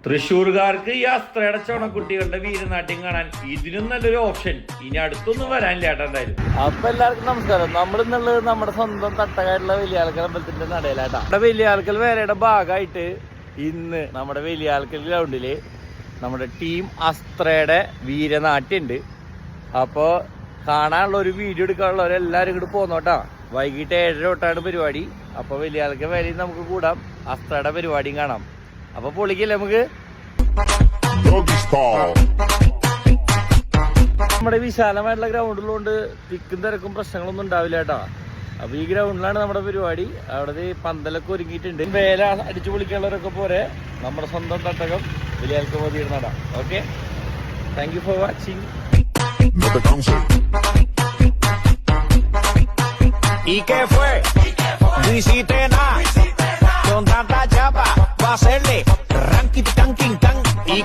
തൃശ്ശൂർകാർക്ക് ഈ അസ്ത്രയുടെ ചുണക്കുട്ടികളുടെ വീരനാട്യം കാണാൻ ഇതിനും നല്ലൊരു ഓപ്ഷൻ ഇനി അടുത്തൊന്നും വരാനില്ല ഏട്ടാ എന്തായാലും. അപ്പൊ എല്ലാവർക്കും നമസ്കാരം. നമ്മളിന്നുള്ളത് നമ്മുടെ സ്വന്തം തട്ടകായിട്ടുള്ള വലിയാൾക്കൽ അമ്പലത്തിന്റെ നടയിലാട്ടാ. നമ്മുടെ വലിയാൾക്കൽ വേലയുടെ ഭാഗമായിട്ട് ഇന്ന് നമ്മുടെ വലിയാൾക്കൽ ഗ്രൗണ്ടില് നമ്മുടെ ടീം അസ്ത്രയുടെ വീരനാട്യം ഉണ്ട്. അപ്പോ കാണാനുള്ള ഒരു വീഡിയോ എടുക്കാനുള്ളവരെല്ലാരും ഇങ്ങോട്ട് പോന്നോട്ടാ. വൈകിട്ട് 7:30 തൊട്ടാണ് പരിപാടി. അപ്പൊ വലിയാൾക്കൽ വേലയിൽ നമുക്ക് കൂടാം, അസ്ത്രയുടെ പരിപാടിയും കാണാം. അപ്പൊ പൊളിക്കല്ലേ നമുക്ക്. നമ്മുടെ വിശാലമായിട്ടുള്ള ഗ്രൗണ്ടിലുകൊണ്ട് തിക്കും തിരക്കും പ്രശ്നങ്ങളൊന്നും ഉണ്ടാവില്ല കേട്ടാ. അപ്പൊ ഈ ഗ്രൗണ്ടിലാണ് നമ്മുടെ പരിപാടി. അവിടെ പന്തലൊക്കെ ഒരുങ്ങിയിട്ടുണ്ട്. വേല അടിച്ചു പൊളിക്കാനുള്ളവരൊക്കെ പോരെ നമ്മുടെ സ്വന്തം തട്ടകം വലിയാൾക്ക് മതിയിടുന്നതാ. Okay, thank you for watching. ¿Y qué fue? No hiciste nada. Con tanta chapa, va a hacerle ranking.